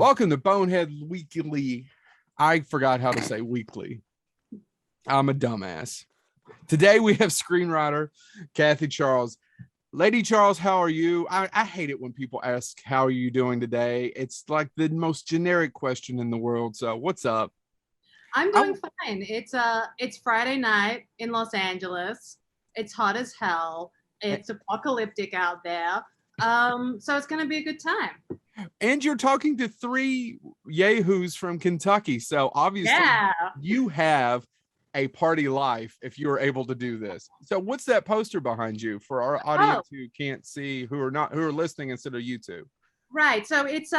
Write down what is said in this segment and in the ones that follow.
Welcome to Bonehead Weekly. I forgot how to say weekly. I'm a dumbass. Today we have screenwriter Kathy Charles. Lady Charles, how are you? I hate it when people ask, how are you doing today? It's like the most generic question in the world. So what's up? I'm doing fine. It's Friday night in Los Angeles. It's hot as hell. It's apocalyptic out there. So it's gonna be a good time. And you're talking to three yahoos from Kentucky. So obviously you have a party life if you are able to do this. So what's that poster behind you for our audience who can't see, who are listening instead of YouTube? Right. So it's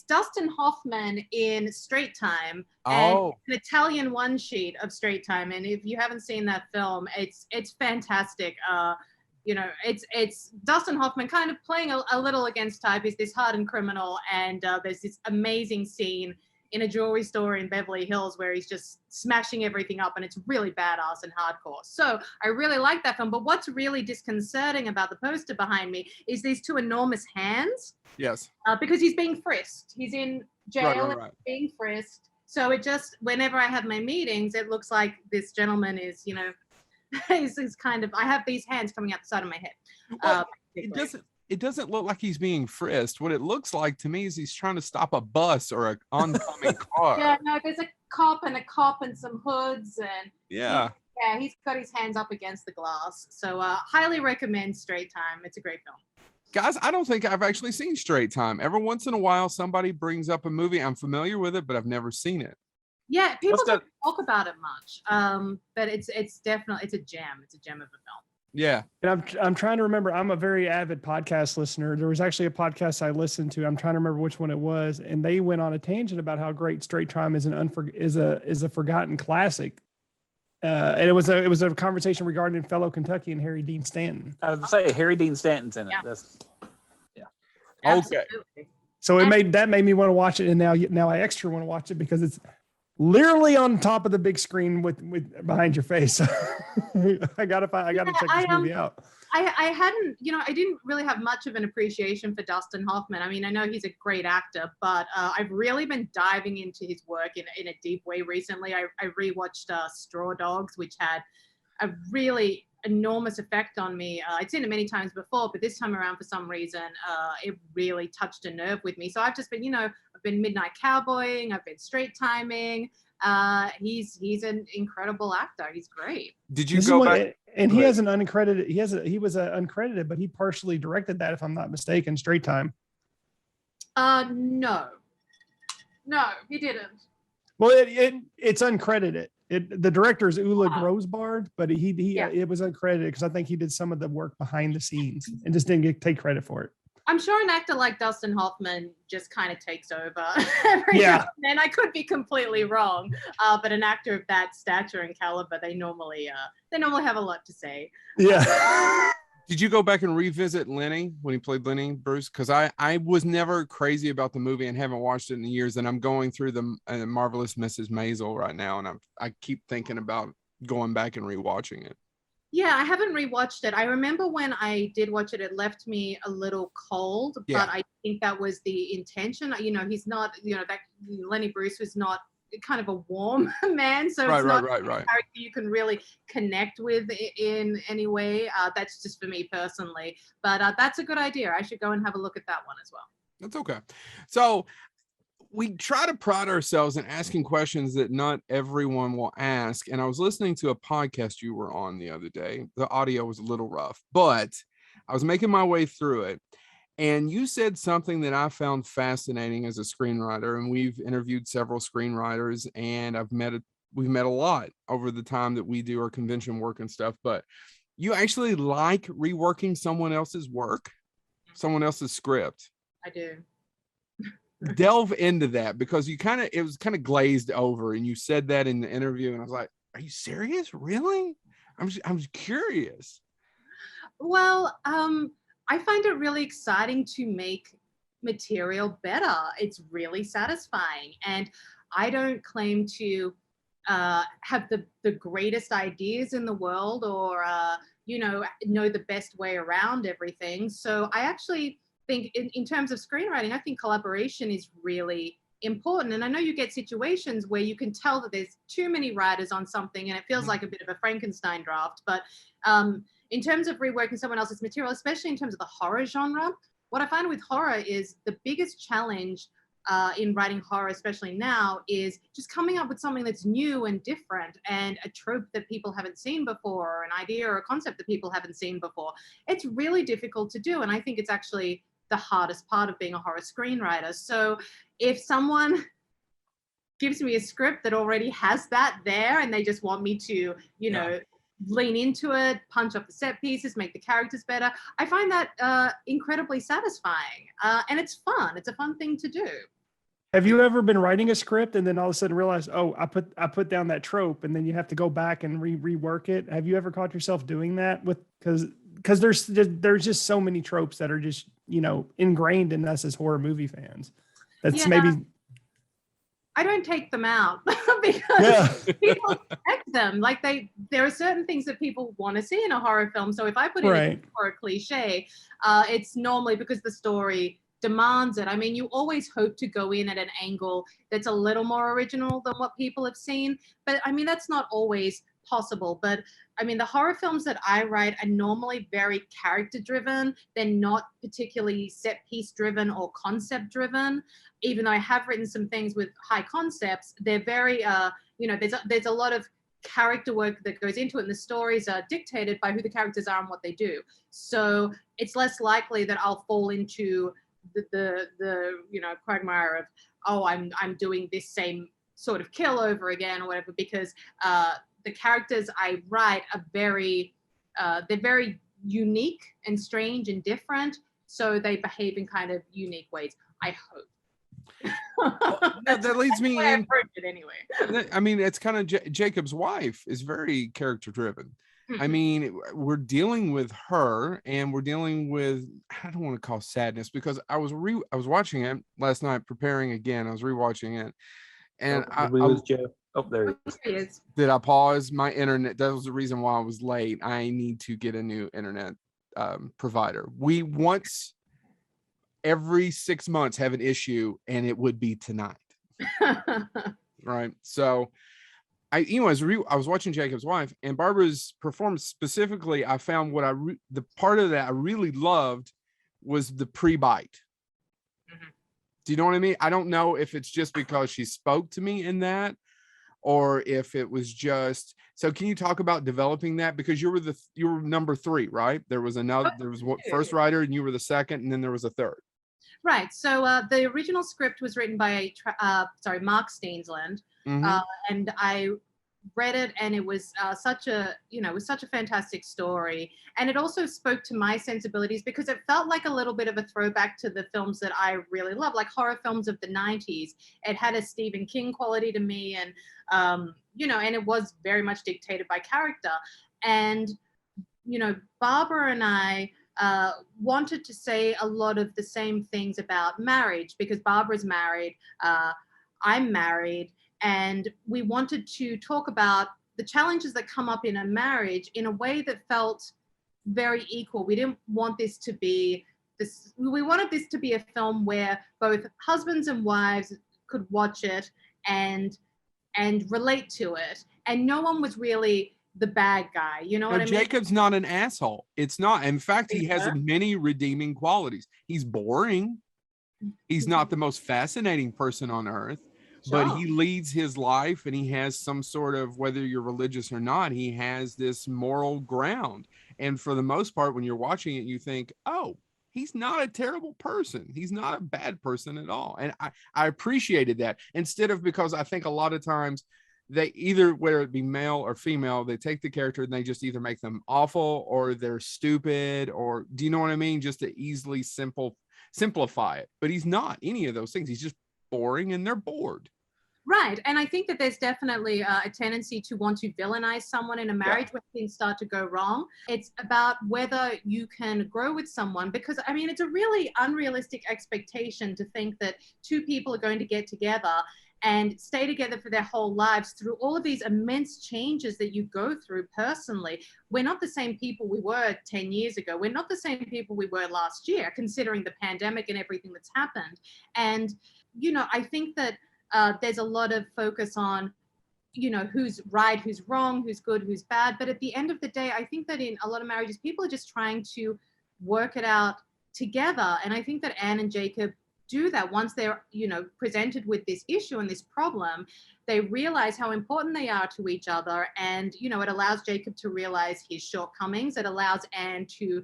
Dustin Hoffman in Straight Time, and an Italian one sheet of Straight Time. And if you haven't seen that film, it's fantastic. You know, it's Dustin Hoffman kind of playing a little against type. He's this hardened criminal, and there's this amazing scene in a jewelry store in Beverly Hills where he's just smashing everything up, and it's really badass and hardcore. So I really like that film. But what's really disconcerting about the poster behind me is these two enormous hands. Yes. Because he's being frisked. He's in jail right. and being frisked. So it just, whenever I have my meetings, it looks like this gentleman is, you know, he's kind of, I have these hands coming out the side of my head. Well, it doesn't look like he's being frisked. What it looks like to me is he's trying to stop a bus or an oncoming car. Yeah, no, there's a cop and some hoods, and he's got his hands up against the glass. So highly recommend Straight Time. It's a great film. Guys, I don't think I've actually seen Straight Time. Every once in a while, somebody brings up a movie. I'm familiar with it, but I've never seen it. Yeah, people don't talk about it much, but it's definitely, it's a gem. It's a gem of a film. Yeah. And I'm trying to remember. I'm a very avid podcast listener. There was actually a podcast I listened to. I'm trying to remember which one it was, and they went on a tangent about how great Straight Time is a forgotten classic. And it was a conversation regarding fellow Kentuckian Harry Dean Stanton. I was say Harry Dean Stanton's in it. Yeah. Absolutely. Okay. So it made me want to watch it, and now I extra want to watch it because it's literally on top of the big screen with behind your face. I gotta check this movie out. I didn't really have much of an appreciation for Dustin Hoffman. I mean, I know he's a great actor, but I've really been diving into his work in a deep way recently. I rewatched Straw Dogs, which had a really enormous effect on me. I'd seen it many times before, but this time around, for some reason, it really touched a nerve with me. So I've just been, I've been midnight cowboying, I've been straight timing. He's an incredible actor. He's great. Did you go back? And he has an uncredited. He was uncredited, but he partially directed that, if I'm not mistaken. Straight Time. No, he didn't. Well, it's uncredited. The director is Ula Grosbard, but it was uncredited because I think he did some of the work behind the scenes and just didn't take credit for it. I'm sure an actor like Dustin Hoffman just kind of takes over every now and then. I could be completely wrong, but an actor of that stature and caliber, they normally have a lot to say. Yeah. Did you go back and revisit Lenny when he played Lenny Bruce? Because I was never crazy about the movie and haven't watched it in years, and I'm going through the Marvelous Mrs. Maisel right now, and I keep thinking about going back and rewatching it. Yeah, I haven't rewatched it. I remember when I did watch it, it left me a little cold, but I think that was the intention. He's not, that Lenny Bruce was not kind of a warm man, so it's not a character you can really connect with in any way. That's just for me personally, but that's a good idea. I should go and have a look at that one as well. That's okay. So we try to pride ourselves in asking questions that not everyone will ask. And I was listening to a podcast you were on the other day. The audio was a little rough, but I was making my way through it. And you said something that I found fascinating as a screenwriter. And we've interviewed several screenwriters, and we've met a lot over the time that we do our convention work and stuff. But you actually like reworking someone else's work, someone else's script. I do. Delve into that, because it was kind of glazed over, and you said that in the interview, and I was like, are you serious? Really? I'm curious. Well, I find it really exciting to make material better. It's really satisfying, and I don't claim to have the greatest ideas in the world, or know the best way around everything. So I actually think in terms of screenwriting, I think collaboration is really important. And I know you get situations where you can tell that there's too many writers on something and it feels like a bit of a Frankenstein draft. But in terms of reworking someone else's material, especially in terms of the horror genre, what I find with horror is the biggest challenge in writing horror, especially now, is just coming up with something that's new and different and a trope that people haven't seen before, or an idea or a concept that people haven't seen before. It's really difficult to do. And I think it's actually the hardest part of being a horror screenwriter. So if someone gives me a script that already has that there and they just want me to, you know, lean into it, punch up the set pieces, make the characters better, I find that incredibly satisfying. And it's fun. It's a fun thing to do. Have you ever been writing a script and then all of a sudden realize, oh, I put down that trope, and then you have to go back and rework it? Have you ever caught yourself doing that? Because there's just so many tropes that are just, you know, ingrained in us as horror movie fans. That's maybe. I don't take them out because people expect them. Like there are certain things that people want to see in a horror film. So if I put in a horror cliche, it's normally because the story demands it. I mean, you always hope to go in at an angle that's a little more original than what people have seen. But I mean, that's not always possible. But I mean, the horror films that I write are normally very character driven. They're not particularly set piece driven or concept driven. Even though I have written some things with high concepts, they're very, you know, there's a lot of character work that goes into it, and the stories are dictated by who the characters are and what they do. So it's less likely that I'll fall into the you know, quagmire of, oh, I'm doing this same sort of kill over again or whatever, because the characters I write are very they're very unique and strange and different, so they behave in kind of unique ways, I hope. Well, that leads me in it anyway. I mean, it's kind of Jacob's wife is very character driven. I mean, we're dealing with her, and we're dealing with, I don't want to call sadness, because I was watching it last night, preparing again. I was rewatching it, and there he is. Did I pause my internet? That was the reason why I was late. I need to get a new internet provider. We once every 6 months have an issue, and it would be tonight. Right. So I was watching Jacob's Wife, and Barbara's performance specifically. I found the part of that I really loved was the pre-bite. Do you know what I mean? I don't know if it's just because she spoke to me in that, or if it was just. So can you talk about developing that? Because you were number 3, right? There was first writer, and you were the second, and then there was a third. Right. So the original script was written by Mark Steensland, and I read it, and it was such a fantastic story, and it also spoke to my sensibilities because it felt like a little bit of a throwback to the films that I really love, like horror films of the 90s. It had a Stephen King quality to me, and and it was very much dictated by character. And Barbara and I wanted to say a lot of the same things about marriage, because Barbara's married, I'm married, and we wanted to talk about the challenges that come up in a marriage in a way that felt very equal. We didn't want this to be we wanted this to be a film where both husbands and wives could watch it and relate to it, and no one was really the bad guy, you know what I mean? Jacob's not an asshole. It's not. In fact, he has many redeeming qualities. He's boring. He's not the most fascinating person on earth, but he leads his life, and he has some sort of, whether you're religious or not, he has this moral ground. And for the most part, when you're watching it, you think, oh, he's not a terrible person. He's not a bad person at all. And I appreciated that, instead of, because I think a lot of times they either, whether it be male or female, they take the character and they just either make them awful or they're stupid, or, do you know what I mean? Just to easily simplify it. But he's not any of those things. He's just boring, and they're bored. Right. And I think that there's definitely a tendency to want to villainize someone in a marriage when things start to go wrong. It's about whether you can grow with someone, because, I mean, it's a really unrealistic expectation to think that two people are going to get together and stay together for their whole lives through all of these immense changes that you go through personally. We're not the same people we were 10 years ago. We're not the same people we were last year, considering the pandemic and everything that's happened. And I think that there's a lot of focus on, who's right, who's wrong, who's good, who's bad. But at the end of the day, I think that in a lot of marriages, people are just trying to work it out together. And I think that Anne and Jacob do that. Once they're, presented with this issue and this problem, they realize how important they are to each other. And, it allows Jacob to realize his shortcomings. It allows Anne to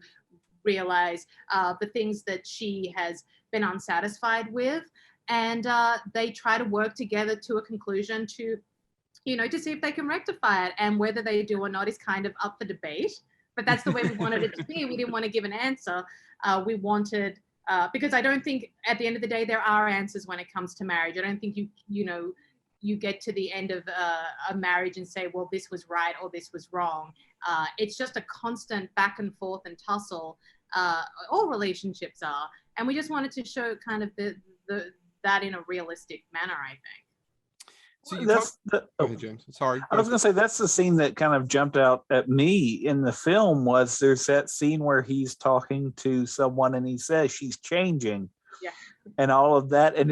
realize the things that she has been unsatisfied with. And they try to work together to a conclusion to see if they can rectify it. And whether they do or not is kind of up for debate. But that's the way we wanted it to be. We didn't want to give an answer. We wanted, because I don't think at the end of the day there are answers when it comes to marriage. I don't think you get to the end of a marriage and say, well, this was right or this was wrong. It's just a constant back and forth and tussle. All relationships are. And we just wanted to show kind of that in a realistic manner, I think. So go ahead, James. Sorry. I was going to say that's the scene that kind of jumped out at me in the film. Was there's that scene where he's talking to someone and he says she's changing, and all of that, and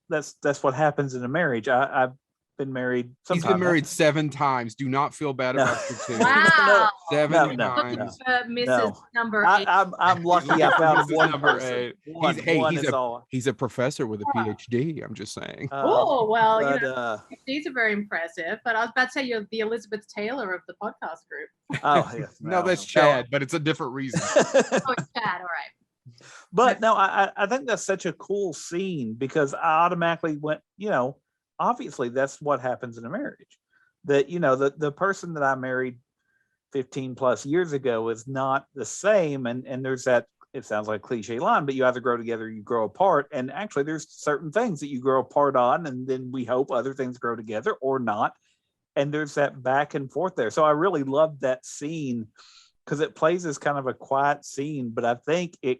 that's what happens in a marriage. I've been married. He's been married 7 times. Do not feel bad about your two. Wow. 7 times. Mrs. Number 8. I'm lucky I found one number person. 8. He's a professor with a PhD. I'm just saying. Well, PhDs are very impressive. But I was about to say you're the Elizabeth Taylor of the podcast group. Oh, yes. No, that's Chad, but it's a different reason. Oh, it's Chad. All right. But no, I think that's such a cool scene because I automatically went, obviously that's what happens in a marriage. That, the person that I married 15 plus years ago is not the same. And there's that, it sounds like a cliche line, but you either grow together or you grow apart. And actually there's certain things that you grow apart on, and then we hope other things grow together or not. And there's that back and forth there. So I really loved that scene because it plays as kind of a quiet scene, but I think it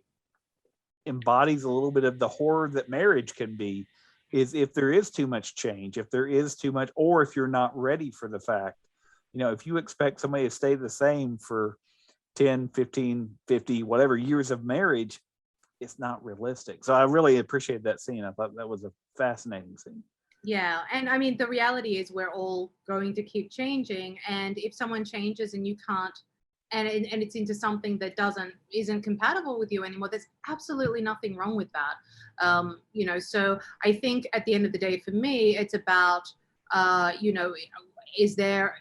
embodies a little bit of the horror that marriage can be. Is if there is too much change, if there is too much, or if you're not ready for the fact, if you expect somebody to stay the same for 10, 15, 50, whatever years of marriage, it's not realistic. So I really appreciate that scene. I thought that was a fascinating scene. Yeah. And I mean, the reality is we're all going to keep changing. And if someone changes and you can't, and it's into something that isn't compatible with you anymore, there's absolutely nothing wrong with that. So I think at the end of the day, for me, it's about, is there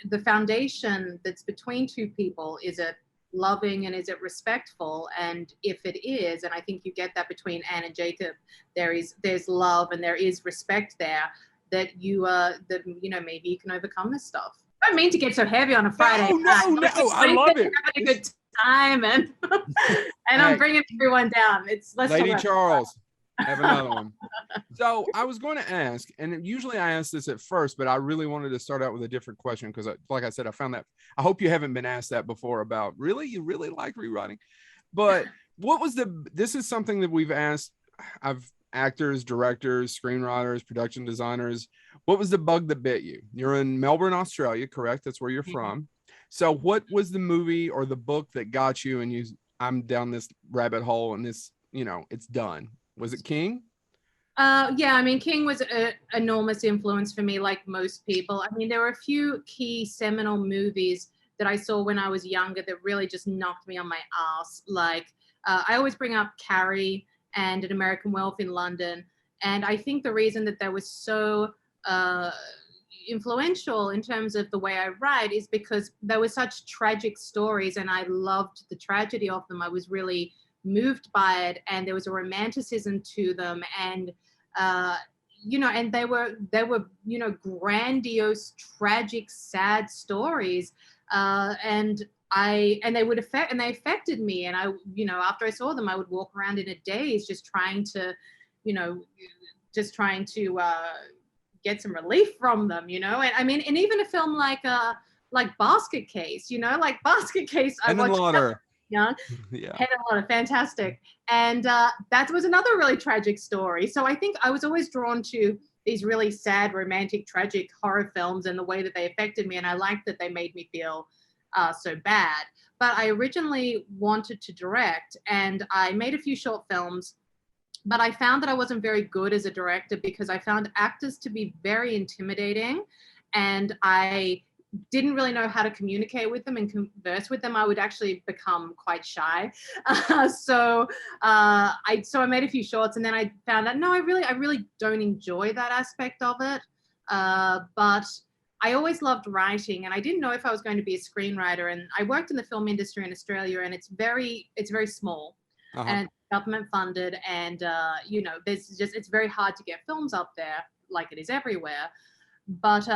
the foundation that's between two people? Is it loving and is it respectful? And if it is, and I think you get that between Anne and Jacob, there's love and there is respect there, that maybe you can overcome this stuff. I don't mean to get so heavy on a Friday. No, I love it. Having a good time and I'm bringing everyone down. Lady Charles, have another one. So I was going to ask, and usually I ask this at first, but I really wanted to start out with a different question because, like I said, I found that. I hope you haven't been asked that before about you really like rewriting. But this is something that we've asked. Actors, directors, screenwriters, production designers. What was the bug that bit you? You're in Melbourne, Australia, correct? That's where you're from. So what was the movie or the book that got you and I'm down this rabbit hole and this, it's done? Was it King? Yeah, I mean, King was an enormous influence for me, like most people. I mean, there were a few key seminal movies that I saw when I was younger that really just knocked me on my ass. Like, I always bring up Carrie and An American Wealth in London. And I think the reason that was so influential in terms of the way I write is because there were such tragic stories and I loved the tragedy of them. I was really moved by it and there was a romanticism to them. And, and they were, grandiose, tragic, sad stories. They affected me. And I, after I saw them, I would walk around in a daze, just trying to get some relief from them, And I mean, and even a film like Basket Case, Basket Case. I watched yeah. Head and Water, fantastic. And that was another really tragic story. So I think I was always drawn to these really sad, romantic, tragic horror films and the way that they affected me. And I liked that they made me feel so bad. But I originally wanted to direct and I made a few short films but I found that I wasn't very good as a director because I found actors to be very intimidating, and I didn't really know how to communicate with them and converse with them. I would actually become quite shy. So I made a few shorts, and then I found out, no, I really don't enjoy that aspect of it. But I always loved writing, and I didn't know if I was going to be a screenwriter. And I worked in the film industry in Australia, and it's very small, and it's government funded, and it's very hard to get films up there like it is everywhere. But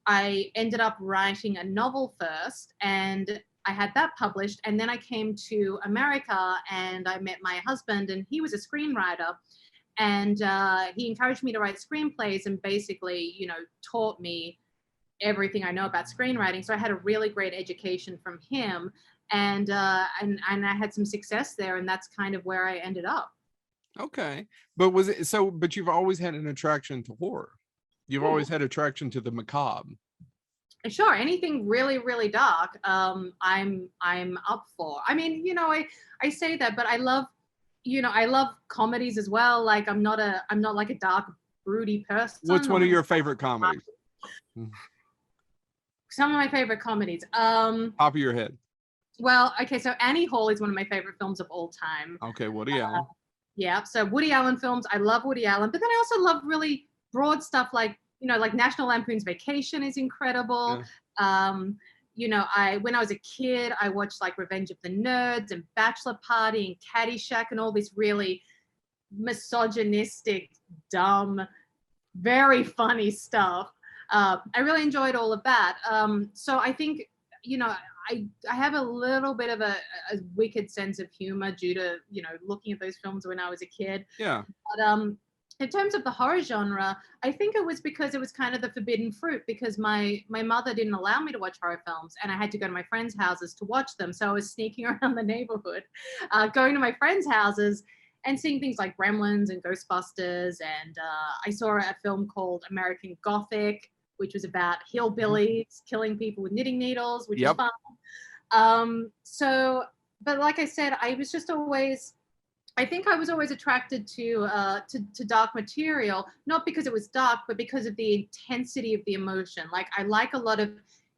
I ended up writing a novel first, and I had that published. And then I came to America, and I met my husband, and he was a screenwriter. And he encouraged me to write screenplays, and basically, taught me everything I know about screenwriting. So I had a really great education from him, and I had some success there, and that's kind of where I ended up. Okay, but was it so? But you've always had an attraction to horror. You've always had attraction to the macabre. Sure, anything really, really dark, I'm up for. I mean, I say that, but I love comedies as well. Like I'm not like a dark, broody person. What's one of your favorite comedies? Some of my favorite comedies. Top of your head. Well, okay, so Annie Hall is one of my favorite films of all time. Okay, Woody Allen. Yeah, so Woody Allen films. I love Woody Allen, but then I also love really broad stuff like National Lampoon's Vacation is incredible. Yeah. When I was a kid, I watched like Revenge of the Nerds and Bachelor Party and Caddyshack and all this really misogynistic, dumb, very funny stuff. I really enjoyed all of that. So I think, I have a little bit of a wicked sense of humor due to, looking at those films when I was a kid. Yeah. But in terms of the horror genre, I think it was because it was kind of the forbidden fruit, because my mother didn't allow me to watch horror films, and I had to go to my friends' houses to watch them. So I was sneaking around the neighborhood, going to my friends' houses and seeing things like Gremlins and Ghostbusters. And I saw a film called American Gothic, which was about hillbillies killing people with knitting needles, which was fun. But like I said, I think I was always attracted to dark material, not because it was dark, but because of the intensity of the emotion. Like I like a lot of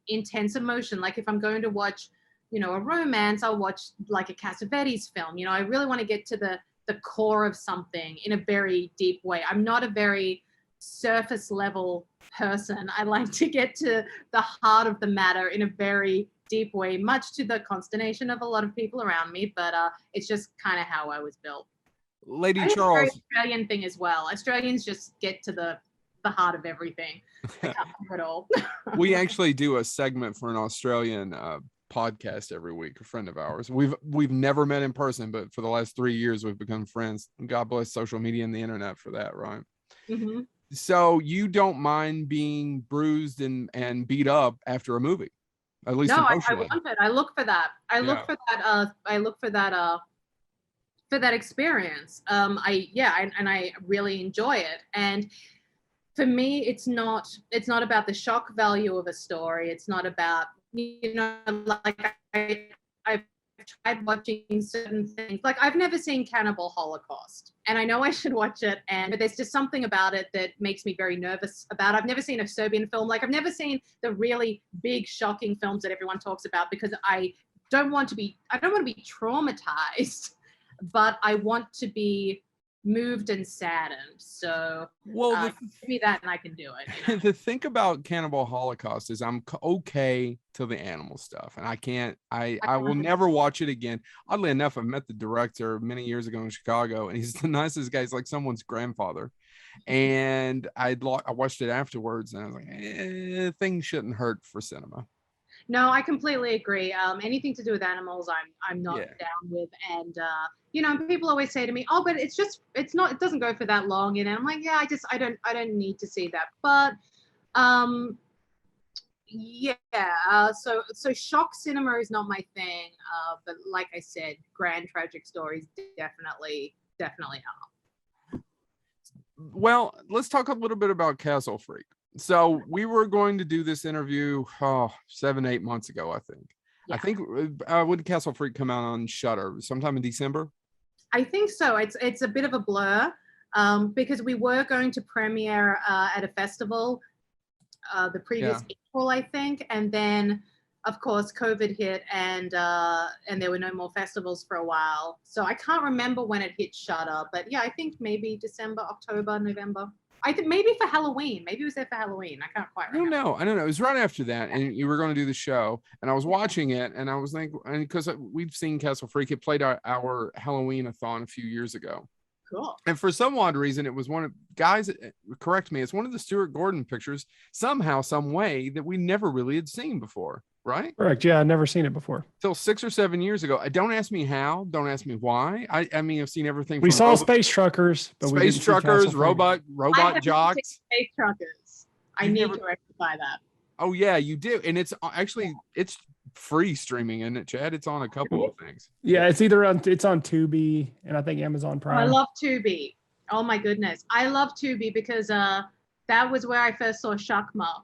intense emotion. Like if I'm going to watch, a romance, I'll watch like a Cassavetes film. I really want to get to the core of something in a very deep way. I'm not a very surface level person. I like to get to the heart of the matter in a very deep way, much to the consternation of a lot of people around me, but it's just kind of how I was built. Lady Charles. It's a very Australian thing as well. Australians just get to the heart of everything. They can't cover it all. We actually do a segment for an Australian podcast every week. A friend of ours. We've never met in person, but for the last 3 years we've become friends. God bless social media and the internet for that, right? Mm-hmm. So you don't mind being bruised and beat up after a movie? At least no, emotionally. I want it. I look for that. I look for that experience. I really enjoy it. And for me, it's not about the shock value of a story. It's not about, like I've tried watching certain things. Like I've never seen Cannibal Holocaust, and I know I should watch it, but there's just something about it that makes me very nervous about it. I've never seen a Serbian film. Like I've never seen the really big, shocking films that everyone talks about, because I don't want to be traumatized, but I want to be moved and saddened. So give me that and I can do it. The thing about Cannibal Holocaust is I'm okay to the animal stuff, and I will never watch it again. Oddly enough, I met the director many years ago in Chicago, and he's the nicest guy. He's like someone's grandfather. And I watched it afterwards, and I was like, things shouldn't hurt for cinema. No, I completely agree. Anything to do with animals, I'm not down with. And people always say to me, "Oh, but it doesn't go for that long." And I'm like, "Yeah, I don't need to see that." But so shock cinema is not my thing. But like I said, grand tragic stories definitely are. Well, let's talk a little bit about Castle Freak. So we were going to do this interview 7-8 months ago, I think. Yeah. I think when did Castle Freak come out on Shudder? Sometime in December? I think so. It's a bit of a blur because we were going to premiere at a festival the previous April, I think, and then of course COVID hit and there were no more festivals for a while. So I can't remember when it hit Shudder, but yeah, I think maybe December, October, November. I think maybe for Halloween. Maybe it was there for Halloween. I can't quite remember. I don't know. It was right after that, and you were going to do the show, and I was watching it, and I was like, and because we've seen Castle Freak, it played our Halloween-a-thon a few years ago. Cool. And for some odd reason, it was one of guys. Correct me. It's one of the Stuart Gordon pictures somehow, some way that we never really had seen before. Right? Correct. Yeah, I've never seen it before. Till 6 or 7 years ago. Don't ask me how. Don't ask me why. I mean, I've seen everything. We saw Space Truckers, but Space Truckers, robot jocks. Space Truckers. I need to rectify that. Oh yeah, you do, and it's actually it's free streaming, isn't it, Chad? It's on a couple of things. Yeah, it's on Tubi and I think Amazon Prime. I love Tubi. Oh my goodness, I love Tubi because that was where I first saw Shakma,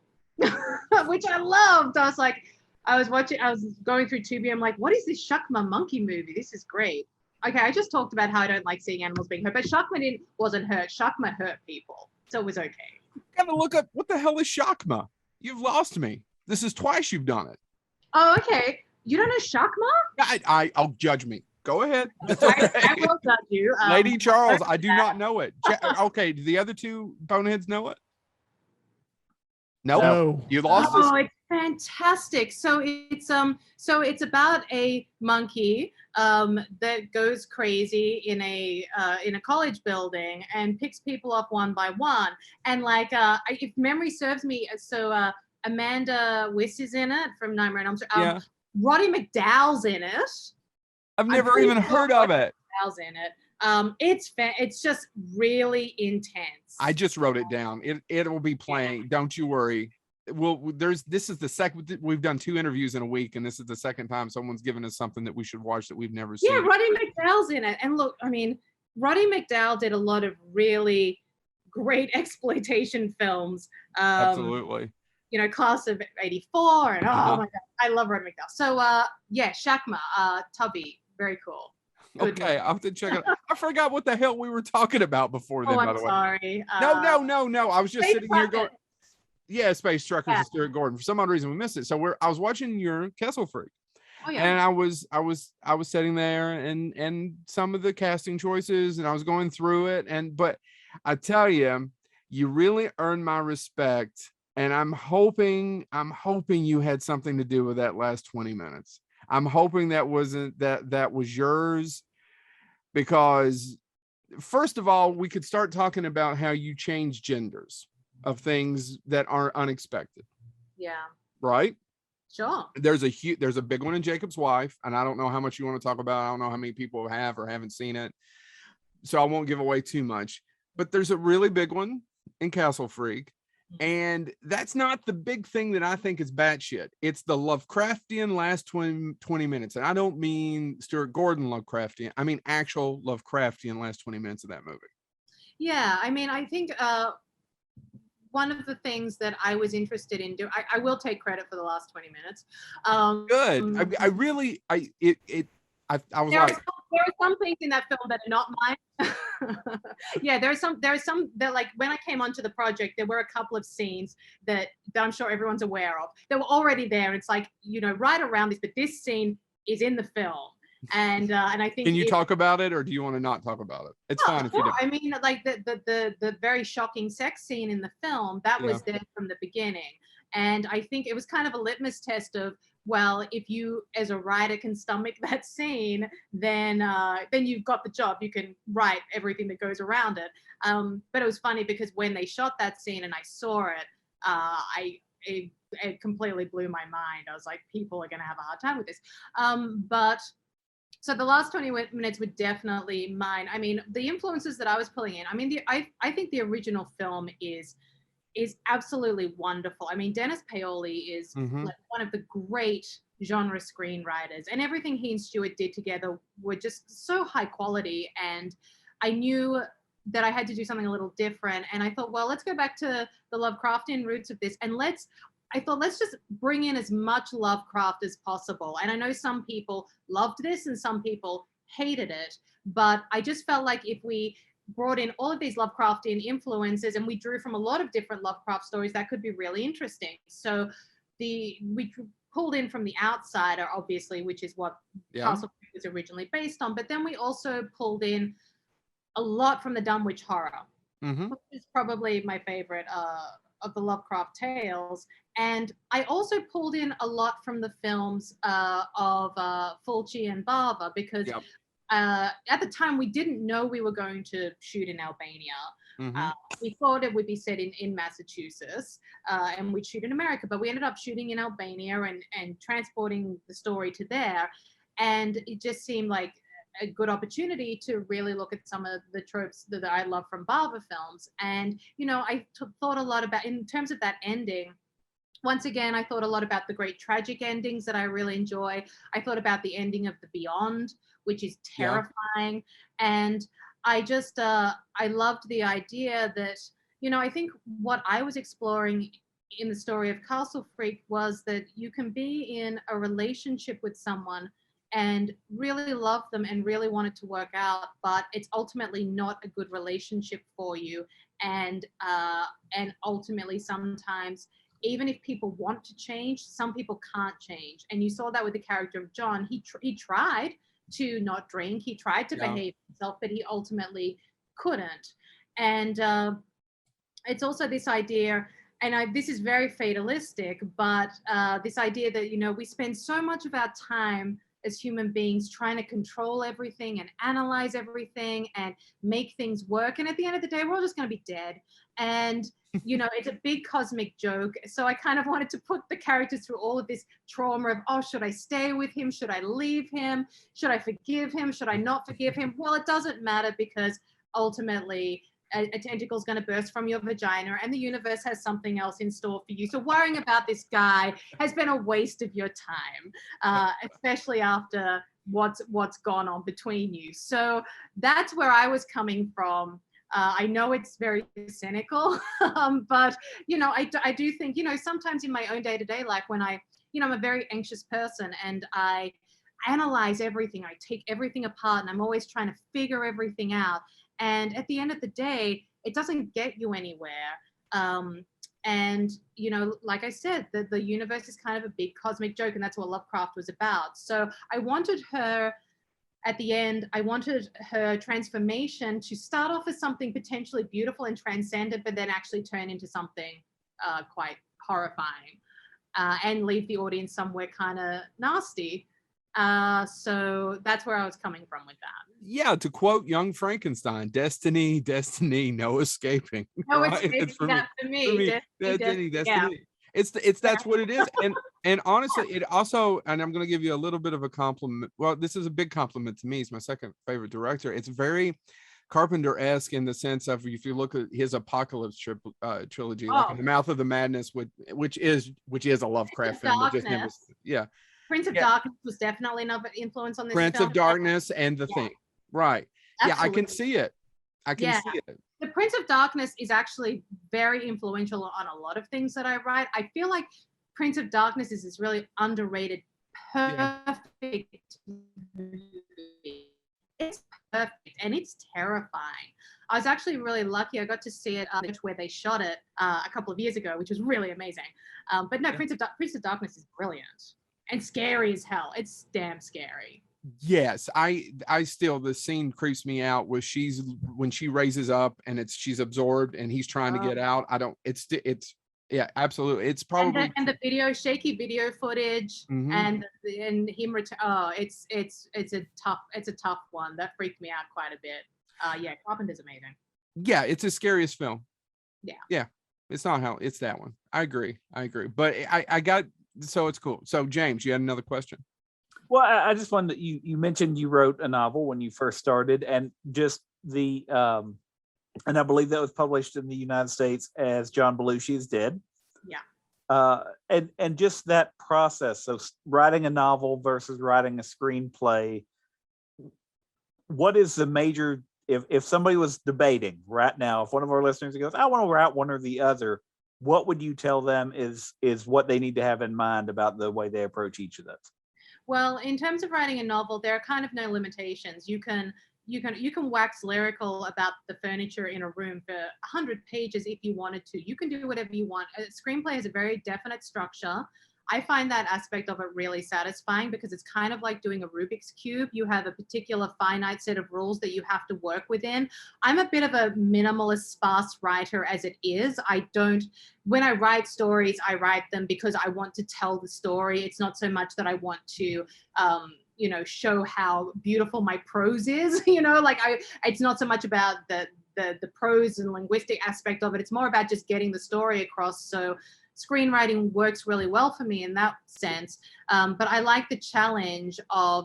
which I loved. I was going through Tubi. I'm like, what is this Shakma monkey movie? This is great. Okay, I just talked about how I don't like seeing animals being hurt, but Shakma wasn't hurt. Shakma hurt people, so it was okay. Gotta look up what the hell is Shakma. You've lost me. This is twice you've done it. Oh, okay. You don't know Shakma? I'll judge me. Go ahead. I will judge you. Lady Charles, I do not know it. Okay, do the other two boneheads know it? No. You lost us. Oh, it's fantastic. So it's about a monkey that goes crazy in a college building and picks people up one by one. And if memory serves me, so Amanda Wyss is in it from Nightmare on Elm Street. Roddy McDowall's in it. I've never even heard of it. McDowall's in it. It's just really intense. I just wrote it down. It will be playing. Don't you worry. This is the second. We've done 2 interviews in a week, and this is the second time someone's given us something that we should watch that we've never seen. Yeah, Roddy McDowall's in it, and look, I mean, Roddy McDowall did a lot of really great exploitation films. Absolutely. Class of '84, and oh my god, I love Roddy McDowall. So Shakma, Tubby, very cool. Good okay, I'll have to check it out. I forgot what the hell we were talking about before then, by the way. Sorry. No. I was just sitting here going, yeah, Space Truckers and Stuart Gordon. For some odd reason, we missed it. So I was watching your Castle Freak. Oh, yeah. And I was sitting there and some of the casting choices, and I was going through it. But I tell you, you really earned my respect. And I'm hoping you had something to do with that last 20 minutes. I'm hoping that wasn't that was yours, because first of all, we could start talking about how you change genders of things that are unexpected. Yeah. Right? Sure. There's a big one in Jacob's Wife, and I don't know how much you want to talk about. I don't know how many people have or haven't seen it, so I won't give away too much. But there's a really big one in Castle Freak. And that's not the big thing that I think is batshit. It's the Lovecraftian last 20 minutes. And I don't mean Stuart Gordon Lovecraftian. I mean actual Lovecraftian last 20 minutes of that movie. Yeah, I mean, I think one of the things that I was interested in doing, I will take credit for the last 20 minutes. Good. I was there like, there are some things in that film that are not mine. Yeah, there are some that, like, when I came onto the project, there were a couple of scenes that I'm sure everyone's aware of. They were already there. It's like, right around this, but this scene is in the film. And I think. Can you talk about it, or do you want to not talk about it? It's fine if you don't. I mean, like the very shocking sex scene in the film, that was there from the beginning. And I think it was kind of a litmus test of, well, if you as a writer can stomach that scene, then you've got the job. You can write everything that goes around it. But it was funny because when they shot that scene and I saw it, it completely blew my mind. I was like, people are going to have a hard time with this. But so the last 20 minutes were definitely mine. I mean, the influences that I was pulling in, I mean, I think the original film is absolutely wonderful. I mean, Dennis Paoli is like one of the great genre screenwriters, and everything he and Stuart did together were just so high quality. And I knew that I had to do something a little different. And I thought, well, let's go back to the Lovecraftian roots of this, and let's just bring in as much Lovecraft as possible. And I know some people loved this and some people hated it, but I just felt like if we brought in all of these Lovecraftian influences and we drew from a lot of different Lovecraft stories, that could be really interesting. So we pulled in from The Outsider, obviously, which is what Castle Freak was originally based on, but then we also pulled in a lot from the Dunwich Horror, which is probably my favorite of the Lovecraft tales. And I also pulled in a lot from the films of Fulci and Bava, because at the time we didn't know we were going to shoot in Albania. We thought it would be set in Massachusetts and we'd shoot in America, but we ended up shooting in Albania and transporting the story to there. And it just seemed like a good opportunity to really look at some of the tropes that I love from Bava films. And, you know, I thought a lot about, in terms of that ending, once again, I thought a lot about the great tragic endings that I really enjoy. I thought about the ending of The Beyond, which is terrifying. And I just, I loved the idea that, you know, I think what I was exploring in the story of Castle Freak was that you can be in a relationship with someone and really love them and really want it to work out, but it's ultimately not a good relationship for you. And ultimately sometimes, even if people want to change, some people can't change. And you saw that with the character of John. He tried to not drink, he tried to behave himself, but he ultimately couldn't. And it's also this idea, and this is very fatalistic, but this idea that, you know, we spend so much of our time as human beings trying to control everything and analyze everything and make things work. And at the end of the day, we're all just going to be dead. And, you know, it's a big cosmic joke. So I kind of wanted to put the characters through all of this trauma of, oh, should I stay with him? Should I leave him? Should I forgive him? Should I not forgive him? Well, it doesn't matter, because ultimately a tentacle is going to burst from your vagina and the universe has something else in store for you. So worrying about this guy has been a waste of your time, especially after what's gone on between you. So that's where I was coming from. I know it's very cynical, but, you know, I do think, you know, sometimes in my own day-to-day life, when I'm a very anxious person and I analyze everything, I take everything apart and I'm always trying to figure everything out. And at the end of the day, it doesn't get you anywhere. And, you know, like I said, the universe is kind of a big cosmic joke, and that's what Lovecraft was about. So I wanted her, at the end, I wanted her transformation to start off as something potentially beautiful and transcendent, but then actually turn into something quite horrifying and leave the audience somewhere kind of nasty. So that's where I was coming from with that. Yeah, to quote Young Frankenstein, destiny, no escaping. No, right? It's for me. Destiny. Yeah. It's that's what it is. And honestly, it also, and I'm going to give you a little bit of a compliment. Well, this is a big compliment to me. He's my second favorite director. It's very Carpenter-esque in the sense of, if you look at his Apocalypse trilogy, like In the Mouth of the Madness, which is a Lovecraft film. Prince of Darkness was definitely another influence on this. Prince of Darkness and The Thing. Right. Absolutely. Yeah, I can see it. See it. The Prince of Darkness is actually very influential on a lot of things that I write. I feel like Prince of Darkness is this really underrated, perfect movie. It's perfect and it's terrifying. I was actually really lucky. I got to see it where they shot it a couple of years ago, which was really amazing. But no, Prince of Darkness is brilliant and scary as hell. It's damn scary. Yes, I still, the scene creeps me out when she raises up and she's absorbed and he's trying to get out. Yeah, absolutely. It's probably and the shaky video footage and him it's a tough one that freaked me out quite a bit. Yeah, Carpenter's amazing. Yeah, it's the scariest film. Yeah, it's that one. I agree, but I got, so it's cool. So James, you had another question? Well, I just wanted to, you mentioned you wrote a novel when you first started, and just the and I believe that was published in the United States as John Belushi is Dead. Yeah. And just that process. So writing a novel versus writing a screenplay. What is the major, if somebody was debating right now, if one of our listeners goes, I want to write one or the other, what would you tell them is what they need to have in mind about the way they approach each of those? Well, in terms of writing a novel, there are kind of no limitations. You can wax lyrical about the furniture in a room for 100 pages if you wanted to. You can do whatever you want. A screenplay has a very definite structure. I find that aspect of it really satisfying because it's kind of like doing a Rubik's Cube. You have a particular finite set of rules that you have to work within. I'm a bit of a minimalist, sparse writer as it is. When I write stories, I write them because I want to tell the story. It's not so much that I want to, show how beautiful my prose is. It's not so much about the prose and linguistic aspect of it. It's more about just getting the story across. So screenwriting works really well for me in that sense. But I like the challenge of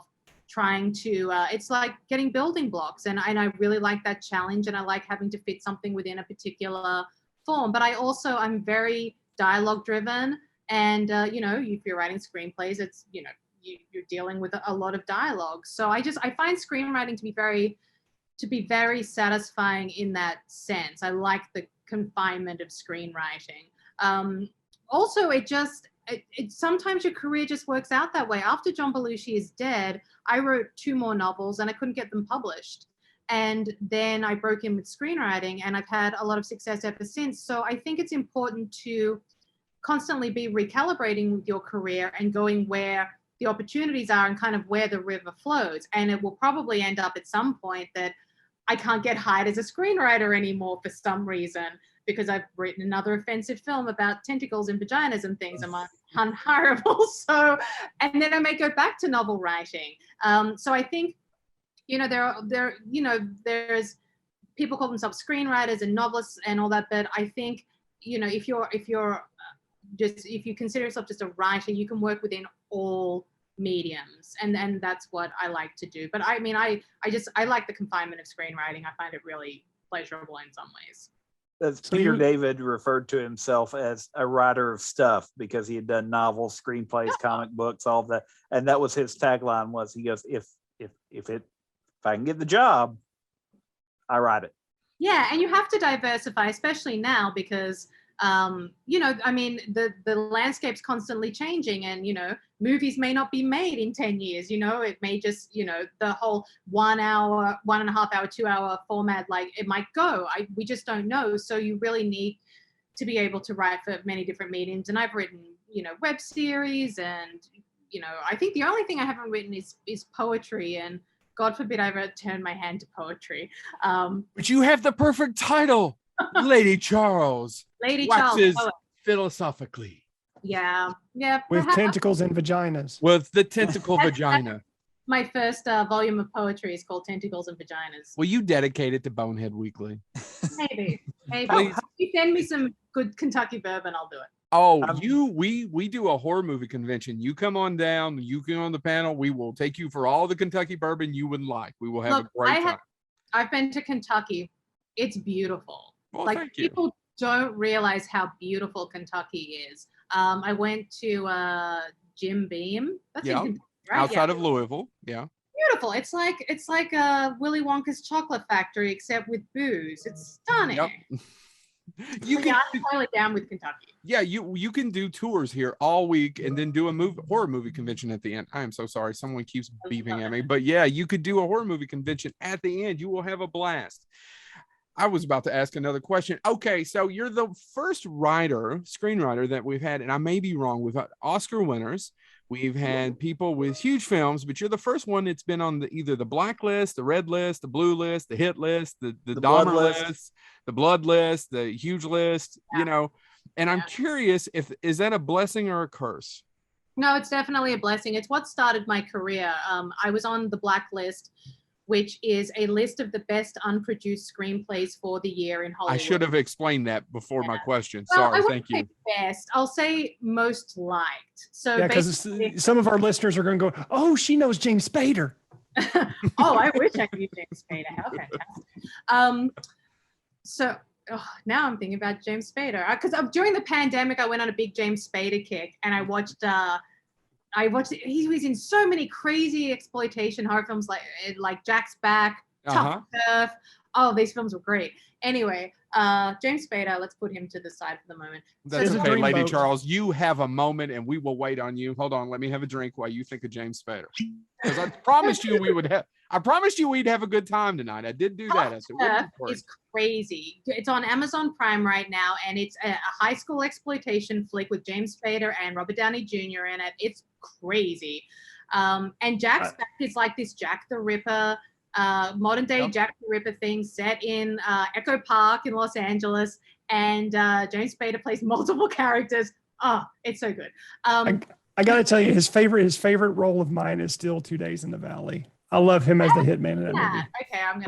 trying to, it's like getting building blocks. And I really like that challenge. And I like having to fit something within a particular form. But I'm very dialogue driven. And, if you're writing screenplays, it's, you're dealing with a lot of dialogue. So I find screenwriting to be very satisfying in that sense. I like the confinement of screenwriting. Also, sometimes your career just works out that way. After John Belushi is dead, I wrote 2 more novels and I couldn't get them published. And then I broke in with screenwriting and I've had a lot of success ever since. So I think it's important to constantly be recalibrating with your career and going where the opportunities are and kind of where the river flows. And it will probably end up at some point that I can't get hired as a screenwriter anymore for some reason, because I've written another offensive film about tentacles and vaginas and things. I'm unhireable. So, and then I may go back to novel writing. So I think, there's people call themselves screenwriters and novelists and all that. But I think, if you consider yourself just a writer, you can work within all mediums, and that's what I like to do. But I mean, I like the confinement of screenwriting. I find it really pleasurable in some ways. Peter David referred to himself as a writer of stuff because he had done novels, screenplays, comic books, all of that, and that was his tagline. Was he goes, if I can get the job, I write it. Yeah, and you have to diversify, especially now because the landscape's constantly changing, and movies may not be made in 10 years. It may just the whole 1 hour, 1.5 hour, 2 hour format, like it might go. We just don't know. So you really need to be able to write for many different mediums. And I've written web series, and I think the only thing I haven't written is poetry, and God forbid I ever turn my hand to poetry. But you have the perfect title. Lady Charles. Lady waxes Charles. Philosophically. Yeah. With tentacles and vaginas. With the tentacle vagina. My first volume of poetry is called Tentacles and Vaginas. Will you dedicate it to Bonehead Weekly? Maybe. If you send me some good Kentucky bourbon, I'll do it. Oh, we do a horror movie convention. You come on down, you can on the panel. We will take you for all the Kentucky bourbon you would like. We will have a great time. I've been to Kentucky. It's beautiful. Well, like people don't realize how beautiful Kentucky is. I went to Jim Beam. That's in Kentucky, right? Outside of Louisville. Yeah. Beautiful. It's like Willy Wonka's chocolate factory except with booze. It's stunning. Yep. I'm totally down with Kentucky. Yeah, you can do tours here all week and then do a horror movie convention at the end. I am so sorry. Someone keeps beeping at me. But yeah, you could do a horror movie convention at the end. You will have a blast. I was about to ask another question. Okay, so you're the first screenwriter that we've had, and I may be wrong, we've had Oscar winners. We've had people with huge films, but you're the first one that's been on either the black list, the red list, the blue list, the hit list, the Dahmer list, the blood list, the huge list, And I'm curious, is that a blessing or a curse? No, it's definitely a blessing. It's what started my career. I was on the black list, which is a list of the best unproduced screenplays for the year in Hollywood. I should have explained that before my question. Sorry, thank you. Best. I'll say most liked. So yeah, because some of our listeners are going to go, oh, she knows James Spader. Oh, I wish I could use James Spader. How fantastic. So now I'm thinking about James Spader. Because during the pandemic, I went on a big James Spader kick, and I watched he was in so many crazy exploitation horror films like Jack's Back, Tough Turf. Oh, these films were great. Anyway, James Spader, let's put him to the side for the moment. That's It's a okay, Lady dreamboat. Charles. You have a moment, and we will wait on you. Hold on, let me have a drink while you think of James Spader. Because I promised you we would have. I promised you we'd have a good time tonight. I did do that. I said, it's crazy. It's on Amazon Prime right now, and it's a high school exploitation flick with James Spader and Robert Downey Jr. in it. It's crazy. And Jack's back is like this Jack the Ripper, modern day Jack the Ripper thing set in Echo Park in Los Angeles, and James Spader plays multiple characters. Oh, it's so good. I got to tell you, his favorite role of mine is still 2 Days in the Valley. I love him as the hitman in that movie. Okay, I'm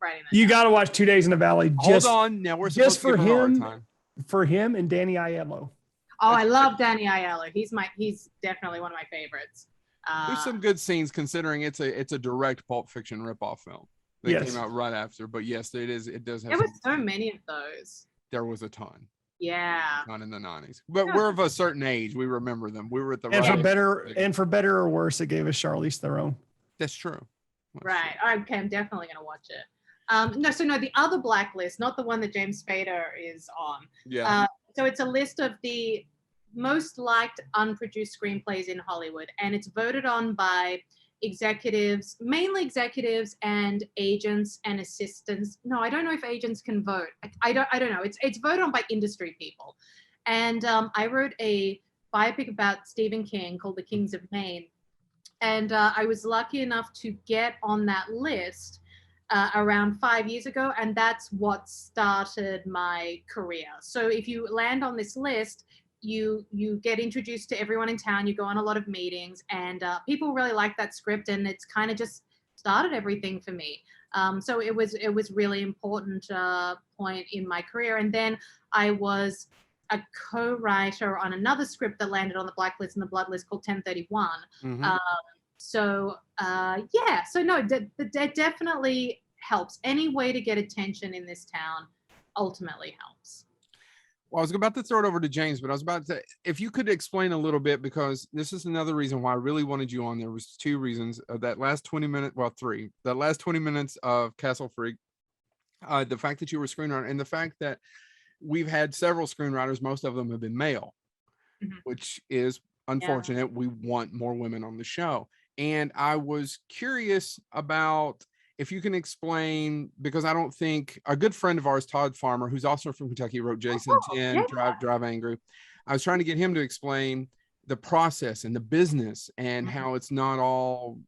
writing that. You down. got to watch 2 Days in the Valley. Hold on, now we're supposed just to give her a hard time. For him and Danny Aiello. Oh, I love Danny Aiello. He's definitely one of my favorites. There's some good scenes considering it's a direct Pulp Fiction ripoff film that came out right after. But yes, it is. It does have. There was so many of those. There was a ton. Yeah. Not in the 90s, but we're of a certain age. We remember them. We were at the And right for better or worse, it gave us Charlize Theron. That's true. Right. Okay, I'm definitely gonna watch it. No, the other blacklist, not the one that James Spader is on. Yeah. So it's a list of the most liked unproduced screenplays in Hollywood, and it's voted on by executives, mainly executives and agents and assistants. No, I don't know if agents can vote. I don't know. It's voted on by industry people. And I wrote a biopic about Stephen King called The Kings of Maine. And I was lucky enough to get on that list around 5 years ago, and that's what started my career. So if you land on this list, you get introduced to everyone in town, you go on a lot of meetings, and people really like that script, and it's kind of just started everything for me. So it was really important point in my career. And then I was a co-writer on another script that landed on the blacklist and the blood list called 1031. Mm-hmm. So no, that definitely helps. Any way to get attention in this town ultimately helps. Well, I was about to throw it over to James, but I was about to, if you could explain a little bit, because this is another reason why I really wanted you on. There was two reasons. That last 20 minutes, well, three, that last 20 minutes of Castle Freak, the fact that you were a screenwriter, and the fact that we've had several screenwriters, most of them have been male, which is unfortunate. Yeah. We want more women on the show. And I was curious about if you can explain, because I don't think a good friend of ours, Todd Farmer, who's also from Kentucky, wrote Jason 10, Drive Angry. I was trying to get him to explain the process and the business and how it's not all,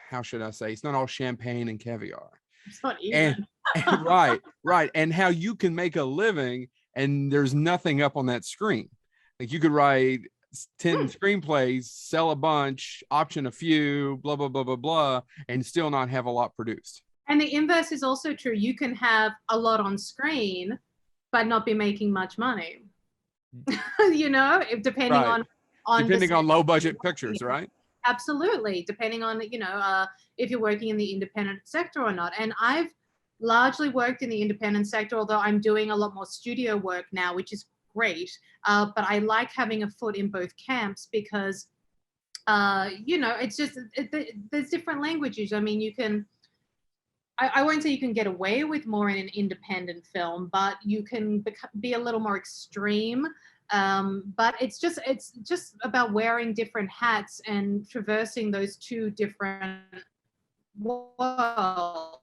how should I say, it's not all champagne and caviar. It's not even. And right. And how you can make a living and there's nothing up on that screen. Like you could write 10 screenplays, sell a bunch, option a few, blah, blah, blah, blah, blah, and still not have a lot produced. And the inverse is also true. You can have a lot on screen, but not be making much money. Depending on low budget pictures, right? Absolutely. Depending on, if you're working in the independent sector or not. And I've largely worked in the independent sector, although I'm doing a lot more studio work now, which is great. But I like having a foot in both camps because, it's just, there's different languages. I mean, I won't say you can get away with more in an independent film, but you can be a little more extreme. But it's just about wearing different hats and traversing those two different worlds.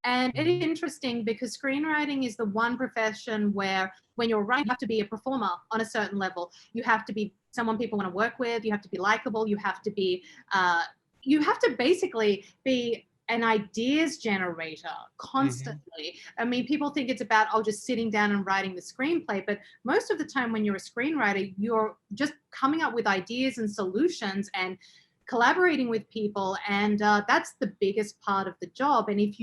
And it is interesting because screenwriting is the one profession where when you're writing, you have to be a performer on a certain level. You have to be someone people want to work with. You have to be likable. You have to basically be an ideas generator constantly. I mean, people think it's about, just sitting down and writing the screenplay. But most of the time when you're a screenwriter, you're just coming up with ideas and solutions and collaborating with people. And that's the biggest part of the job. And if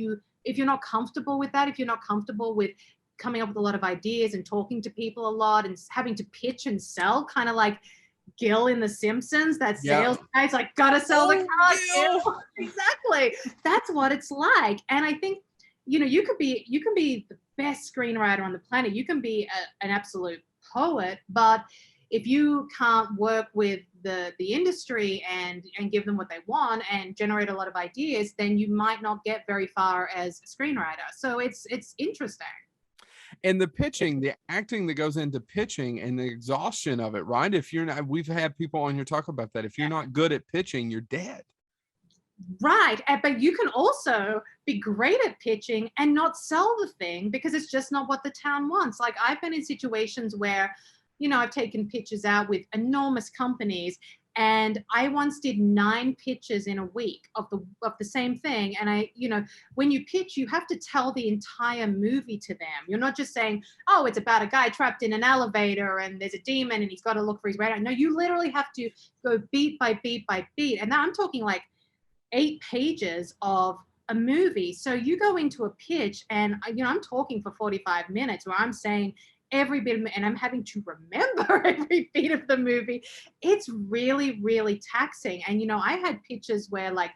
you're not comfortable with that, if you're not comfortable with coming up with a lot of ideas and talking to people a lot and having to pitch and sell, kind of like Gil in The Simpsons, that sales guy's like, gotta sell the car, Gil. Exactly. That's what it's like. And I think, you can be the best screenwriter on the planet. You can be an absolute poet, but if you can't work with the industry and give them what they want and generate a lot of ideas, then you might not get very far as a screenwriter. So it's interesting. And the pitching, the acting that goes into pitching and the exhaustion of it, right? If you're not, we've had people on here talk about that. If you're not good at pitching, you're dead. Right. But you can also be great at pitching and not sell the thing because it's just not what the town wants. Like I've been in situations where, I've taken pitches out with enormous companies, and I once did 9 pitches in a week of the same thing. And when you pitch, you have to tell the entire movie to them. You're not just saying, oh, it's about a guy trapped in an elevator and there's a demon and he's got to look for his radar. No, you literally have to go beat by beat by beat. And now I'm talking like 8 pages of a movie. So you go into a pitch and, I'm talking for 45 minutes where I'm saying every bit of it, and I'm having to remember every beat of the movie. It's really, really taxing. And, I had pitches where like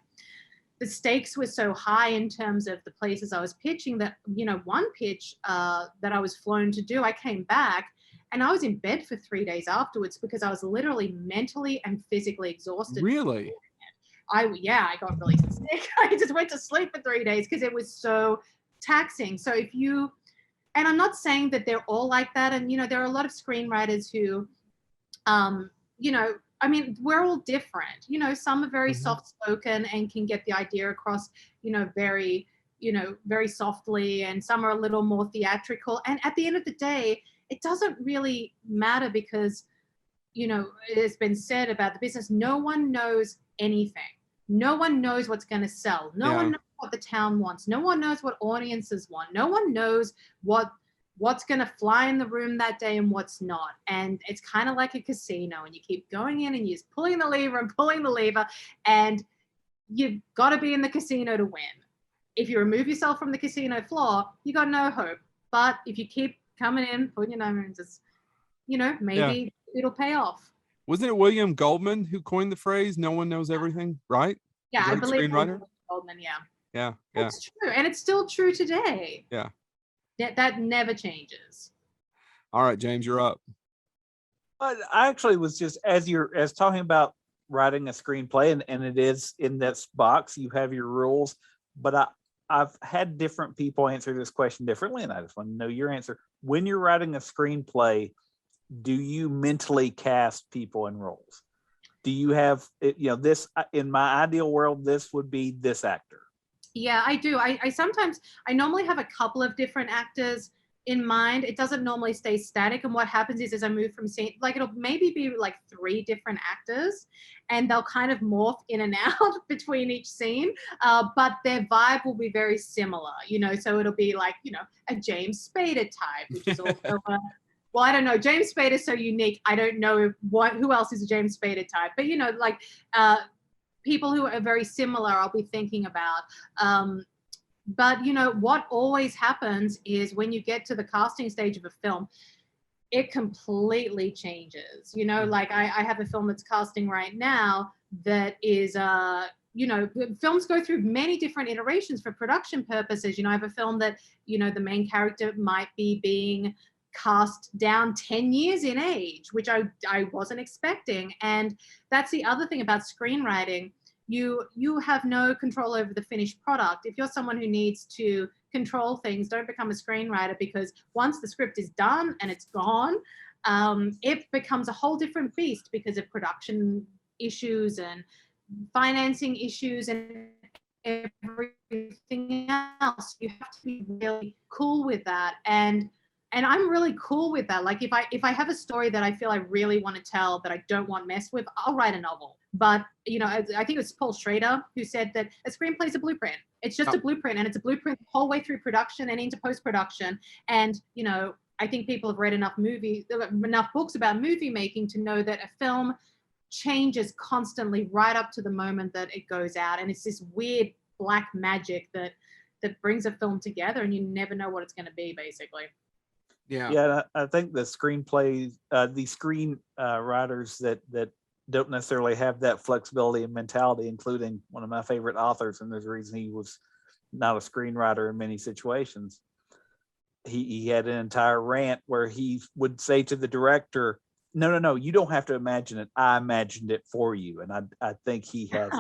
the stakes were so high in terms of the places I was pitching that, one pitch that I was flown to do, I came back and I was in bed for 3 days afterwards because I was literally mentally and physically exhausted. Really? I got really sick. I just went to sleep for 3 days because it was so taxing. So and I'm not saying that they're all like that. And, there are a lot of screenwriters who, we're all different. Some are very soft-spoken and can get the idea across, very, very softly. And some are a little more theatrical. And at the end of the day, it doesn't really matter because, it has been said about the business, no one knows anything. No one knows what's going to sell. No one knows what the town wants. No one knows what audiences want. No one knows what's going to fly in the room that day and what's not. And it's kind of like a casino, and you keep going in and you're just pulling the lever and pulling the lever, and you've got to be in the casino to win. If you remove yourself from the casino floor, you got no hope. But if you keep coming in, putting your number and just, maybe it'll pay off. Wasn't it William Goldman who coined the phrase, no one knows everything, right? Yeah, I believe Screenwriter? Goldman, yeah. Yeah. It's true. And it's still true today. Yeah. That never changes. All right, James, you're up. I actually was just, as talking about writing a screenplay, and it is in this box, you have your rules, but I've had different people answer this question differently, and I just want to know your answer. When you're writing a screenplay, do you mentally cast people in roles? Do you have, this, in my ideal world, this would be this actor? Yeah, I do. I normally have a couple of different actors in mind. It doesn't normally stay static. And what happens is as I move from scene, like it'll maybe be like 3 different actors, and they'll kind of morph in and out between each scene. But their vibe will be very similar, so it'll be like, a James Spader type, which is also well, I don't know. James Spader is so unique. I don't know who else is a James Spader type, but people who are very similar, I'll be thinking about. But what always happens is when you get to the casting stage of a film, it completely changes. Like I have a film that's casting right now that is, films go through many different iterations for production purposes. I have a film that, the main character might be being cast down 10 years in age, which I wasn't expecting. And that's the other thing about screenwriting. You have no control over the finished product. If you're someone who needs to control things, don't become a screenwriter, because once the script is done and it's gone, it becomes a whole different beast because of production issues and financing issues and everything else. You have to be really cool with that. And I'm really cool with that. Like if I have a story that I feel I really want to tell that I don't want messed with, I'll write a novel. But, I think it was Paul Schrader who said that a screenplay is a blueprint. It's just a blueprint, and it's a blueprint the whole way through production and into post-production. And, I think people have read enough books about movie making to know that a film changes constantly right up to the moment that it goes out. And it's this weird black magic that brings a film together, and you never know what it's going to be, basically. Yeah, I think the screenplays, the screen writers that don't necessarily have that flexibility and mentality, including one of my favorite authors, and there's a reason he was not a screenwriter in many situations. He had an entire rant where he would say to the director, no, you don't have to imagine it. I imagined it for you. And I think he has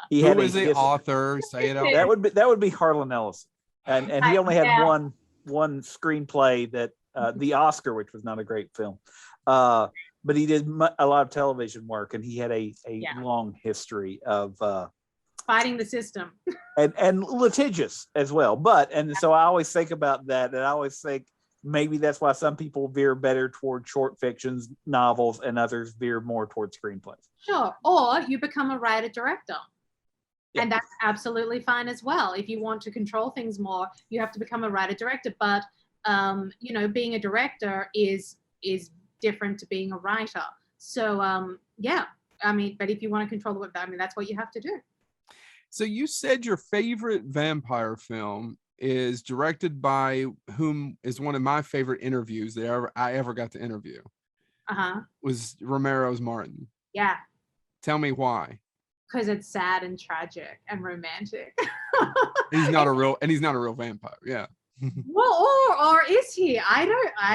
he Who had is the author? Say it out. That would be Harlan Ellison. And he only had one screenplay that the Oscar, which was not a great film, but he did a lot of television work, and he had a long history of fighting the system and litigious as well. So I always think about that, and I always think maybe that's why some people veer better toward short fictions, novels, and others veer more toward screenplays. Sure. Or you become a writer director. Yeah. And that's absolutely fine as well. If you want to control things more, you have to become a writer director. But being a director is different to being a writer. So but if you want to control the work, that's what you have to do. So you said your favorite vampire film is directed by whom is one of my favorite interviews that I ever got to interview. Was Romero's Martin. Yeah. Tell me why. Because it's sad and tragic and romantic. He's not a real vampire. Yeah. Well, or is he? I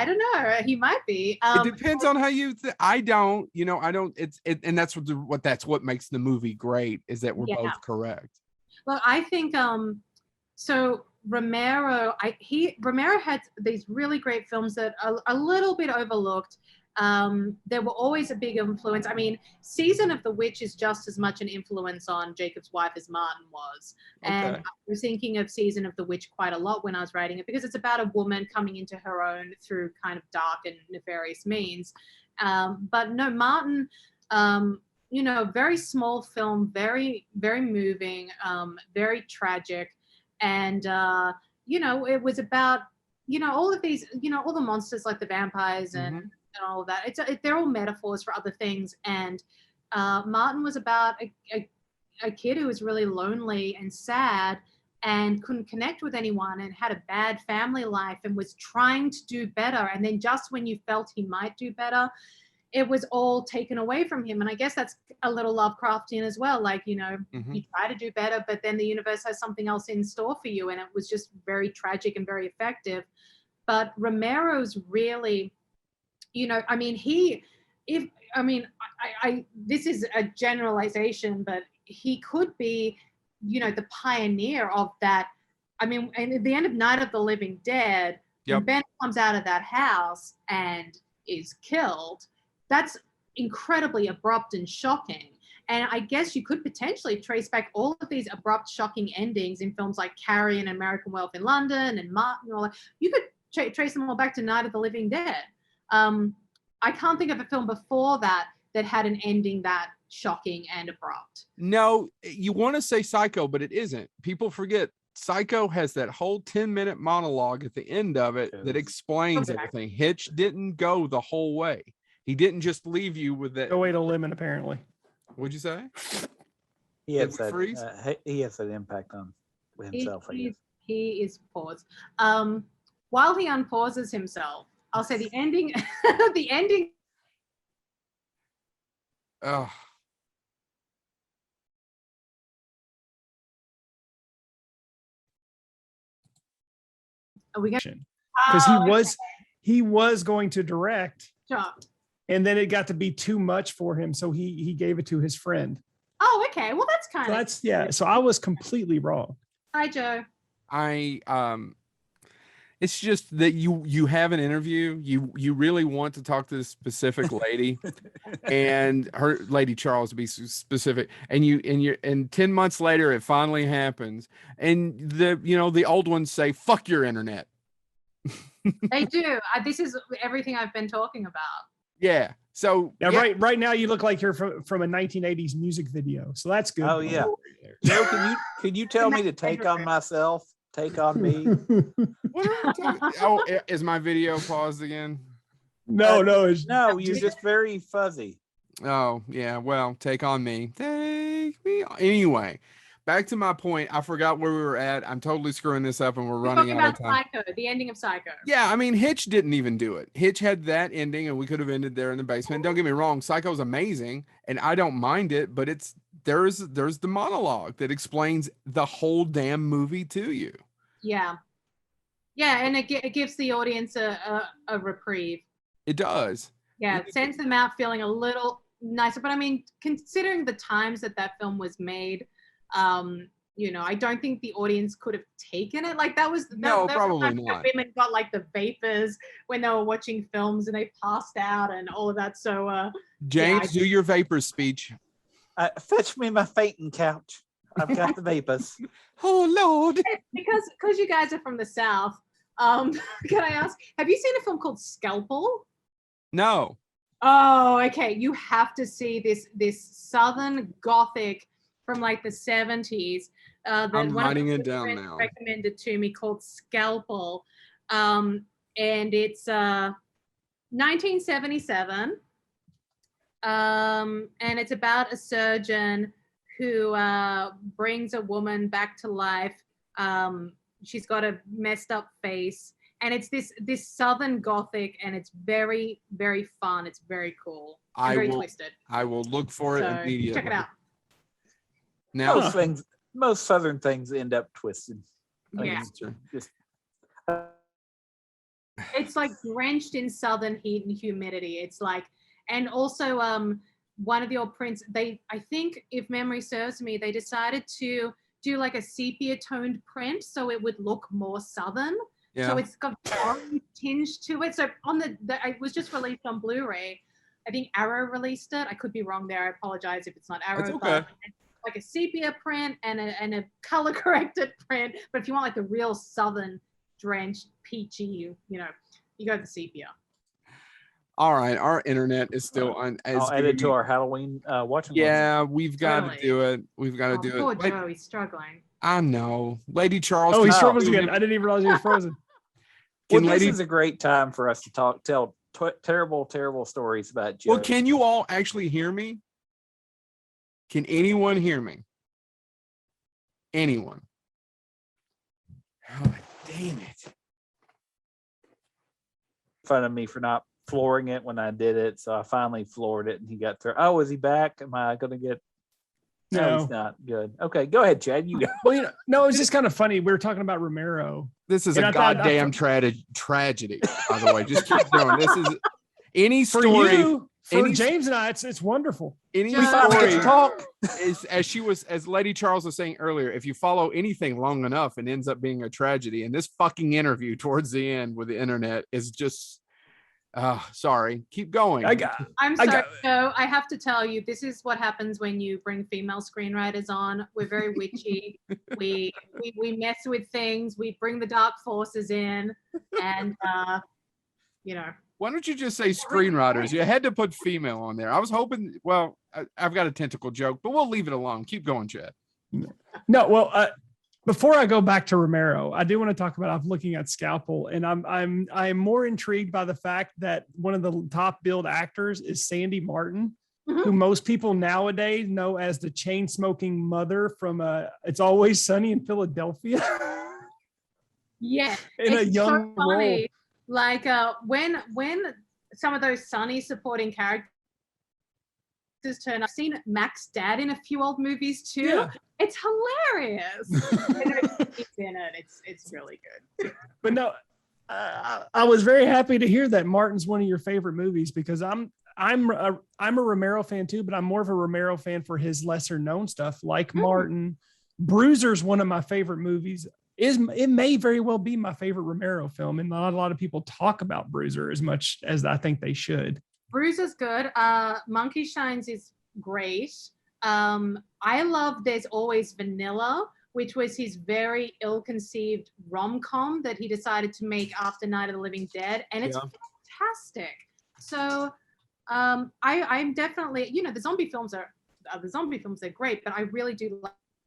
don't know. He might be. It depends on how you. I don't. And that's what makes the movie great, is that we're both correct. Well, I think so. Romero had these really great films that are a little bit overlooked. There were always a big influence. I mean, Season of the Witch is just as much an influence on Jacob's Wife as Martin was. Okay. And I was thinking of Season of the Witch quite a lot when I was writing it, because it's about a woman coming into her own through kind of dark and nefarious means. But no, Martin, very small film, very, very moving, very tragic. And, it was about, all of these, all the monsters like the vampires and all of that. They're all metaphors for other things. And Martin was about a kid who was really lonely and sad and couldn't connect with anyone and had a bad family life and was trying to do better. And then just when you felt he might do better, it was all taken away from him. And I guess that's a little Lovecraftian as well. Like, you try to do better, but then the universe has something else in store for you. And it was just very tragic and very effective. But Romero's really, this is a generalization, but he could be, the pioneer of that. And at the end of Night of the Living Dead, when Ben comes out of that house and is killed, that's incredibly abrupt and shocking. And I guess you could potentially trace back all of these abrupt, shocking endings in films like Carrie and American Werewolf in London and Martin and all that. You could trace them all back to Night of the Living Dead. I can't think of a film before that had an ending that shocking and abrupt. No, you want to say Psycho, but it isn't. People forget Psycho has that whole 10-minute monologue at the end of it that explains everything. Hitch didn't go the whole way. He didn't just leave you with that. Go way to limit, apparently. What'd you say? He has that impact on himself. He is paused. While he unpauses himself, I'll say the ending. The ending. Oh. Are we going? Because he was going to direct. Sure. And then it got to be too much for him, so he gave it to his friend. Oh, okay. Well, that's kind of. So I was completely wrong. Hi, Joe. It's just that you have an interview, you really want to talk to this specific lady, and her Lady Charles, to be specific, and 10 months later it finally happens, and the old ones say fuck your internet. They do. This is everything I've been talking about. Yeah. So right now you look like you're from a 1980s music video, so that's good. Oh yeah. Joe, can you tell me to take on myself? Take on me. Oh, is my video paused again? No, you're just very fuzzy. Oh yeah, well, take on me. Take me on. Anyway, back to my point. I forgot where we were at. I'm totally screwing this up, and we're running out of time. Psycho, the ending of Psycho. Yeah, Hitch didn't even do it. Hitch had that ending, and we could have ended there in the basement. Don't get me wrong, Psycho's amazing, and I don't mind it, but there's the monologue that explains the whole damn movie to you. Yeah, and it gives the audience a reprieve. It does. Yeah, it sends them out feeling a little nicer. But considering the times that film was made, I don't think the audience could have taken it. Like that was probably the not. women got like the vapors when they were watching films and they passed out and all of that. So James, do your vapors speech. Fetch me my fainting couch. I've got the vapors. Oh Lord! Because you guys are from the South, can I ask? Have you seen a film called Scalpel? No. Oh, okay. You have to see this Southern Gothic from like the 70s. I'm writing it down now. Recommended to me called Scalpel, and it's 1977, and it's about a surgeon who brings a woman back to life. She's got a messed up face, and it's this Southern Gothic, and it's very, very fun. It's very cool. Very twisted. I will look for it immediately. Check it out. Now, most Southern things end up twisted. Yeah. Just It's like drenched in Southern heat and humidity. It's like, and also one of your prints, I think if memory serves me, they decided to do like a sepia toned print so it would look more Southern. Yeah. So it's got orange tinge to it. So on it was just released on Blu-ray. I think Arrow released it. I could be wrong there. I apologize if it's not Arrow. That's okay. But like a sepia print and a color corrected print. But if you want like the real Southern drenched peachy, you go to the sepia. All right, our internet is still on. I'll add it to our Halloween watching. Yeah, we've got to do it. We've got to do poor it. Joe, he's struggling. I know, Lady Charles. Oh, he struggles again. I didn't even realize he was frozen. This is a great time for us to tell terrible stories about Joe. Well, can you all actually hear me? Can anyone hear me? Anyone? Oh, damn it! Fun of me for not flooring it when I did it, so I finally floored it, and he got through. Oh, is he back? Am I going to get? No, he's not. Good. Okay, go ahead, Chad. You go. Well, no, it was just kind of funny. We were talking about Romero. This is a goddamn tragedy, by the way. Just keep going. This is any story. For James and I, it's wonderful. Any story talk is as Lady Charles was saying earlier. If you follow anything long enough, it ends up being a tragedy. And this fucking interview towards the end with the internet is just. Sorry. Keep going. I'm sorry. So I have to tell you, this is what happens when you bring female screenwriters on. We're very witchy. we mess with things. We bring the dark forces in, and Why don't you just say screenwriters? You had to put female on there. I was hoping. Well, I've got a tentacle joke, but we'll leave it alone. Keep going, Chad. No, well, before I go back to Romero, I do want to talk about. I'm looking at Scalpel, and I'm more intrigued by the fact that one of the top billed actors is Sandy Martin, who most people nowadays know as the chain smoking mother from It's Always Sunny in Philadelphia. Yeah, in a young role. Like when some of those Sunny supporting characters turn. I've seen Mac's dad in a few old movies too. Yeah. It's hilarious. It's in it. It's really good. But no, I was very happy to hear that Martin's one of your favorite movies, because I'm a Romero fan too, but I'm more of a Romero fan for his lesser known stuff like Martin. Bruiser's one of my favorite movies. It may very well be my favorite Romero film, and not a lot of people talk about Bruiser as much as I think they should. Bruiser's good. Monkey Shines is great. I love There's Always Vanilla, which was his very ill-conceived rom-com that he decided to make after Night of the Living Dead, and it's fantastic. So I'm definitely, the zombie films are great, but I really do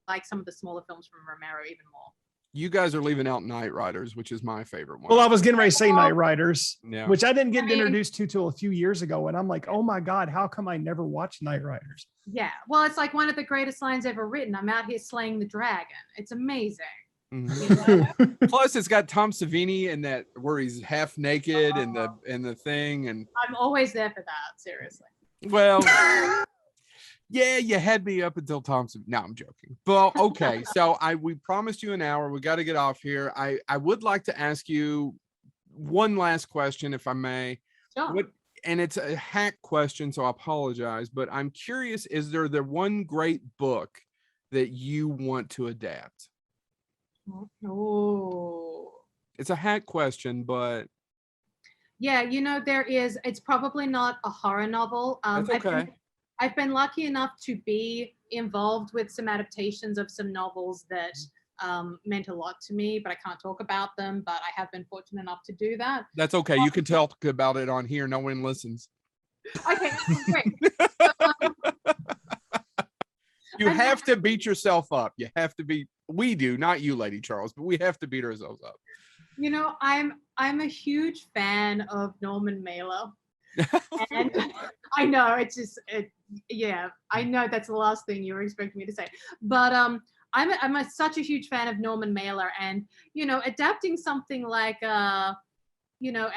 like some of the smaller films from Romero even more. You guys are leaving out Night Riders, which is my favorite one. Well, I was getting ready to say Night Riders, which I didn't get introduced to till a few years ago. And I'm like, oh my God, how come I never watched Night Riders? Yeah. Well, it's like one of the greatest lines ever written. I'm out here slaying the dragon. It's amazing. Mm-hmm. Plus, it's got Tom Savini in that where he's half naked and the thing. And I'm always there for that. Seriously. Well, yeah, you had me up until Thompson. No, I'm joking. But okay, so we promised you an hour. We got to get off here. I would like to ask you one last question, if I may. Sure. And it's a hack question, so I apologize. But I'm curious: is there the one great book that you want to adapt? Oh. It's a hack question, but yeah, it's probably not a horror novel. that's okay. I've been lucky enough to be involved with some adaptations of some novels that meant a lot to me, but I can't talk about them. But I have been fortunate enough to do that. That's okay. You can talk about it on here. No one listens. Okay, great. You have to beat yourself up. You have to be. We do, not you, Lady Charles, but we have to beat ourselves up. I'm a huge fan of Norman Mailer. And I know I know that's the last thing you were expecting me to say, but I'm such a huge fan of Norman Mailer, and adapting something like An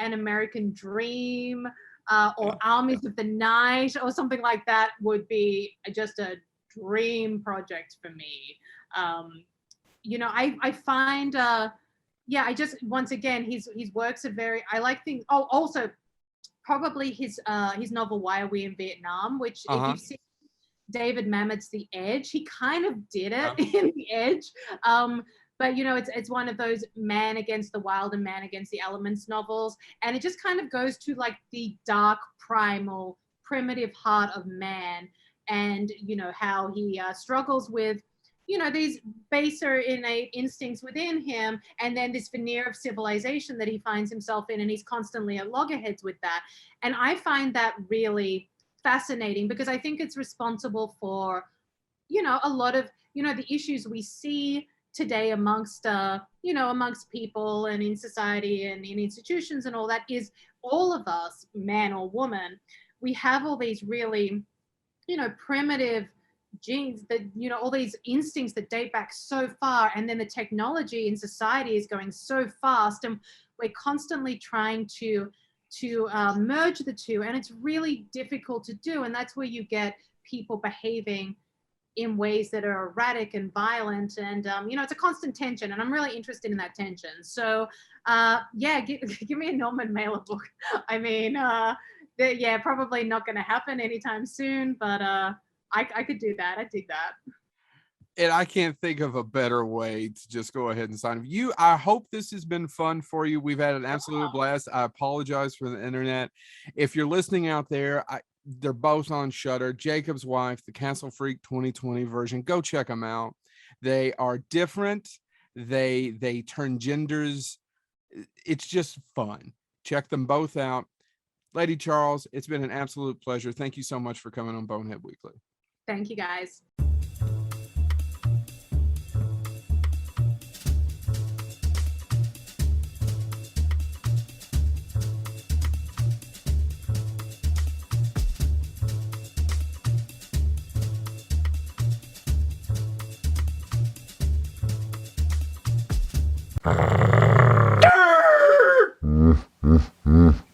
American Dream or Armies of the Night or something like that would be just a dream project for me. I find I just, once again, his works are very, I like things. Oh, also probably his novel Why Are We in Vietnam, which if you've seen David Mamet's The Edge, he kind of did it in The Edge. But it's one of those man against the wild and man against the elements novels, and it just kind of goes to like the dark, primal, primitive heart of man, and how he struggles with these baser innate instincts within him, and then this veneer of civilization that he finds himself in, and he's constantly at loggerheads with that. And I find that really fascinating, because I think it's responsible for a lot of the issues we see today amongst amongst people and in society and in institutions and all that. Is all of us, man or woman, we have all these really primitive genes that all these instincts that date back so far, and then the technology in society is going so fast, and we're constantly trying to merge the two, and it's really difficult to do. And that's where you get people behaving in ways that are erratic and violent, and it's a constant tension, and I'm really interested in that tension. So give me a Norman Mailer book. I mean, probably not going to happen anytime soon, but I could do that. I dig that. And I can't think of a better way to just go ahead and sign up. I hope this has been fun for you. We've had an absolute blast. I apologize for the internet. If you're listening out there, they're both on Shudder. Jacob's Wife, the Castle Freak 2020 version. Go check them out. They are different. They turn genders. It's just fun. Check them both out. Lady Charles, it's been an absolute pleasure. Thank you so much for coming on Bonehead Weekly. Thank you, guys.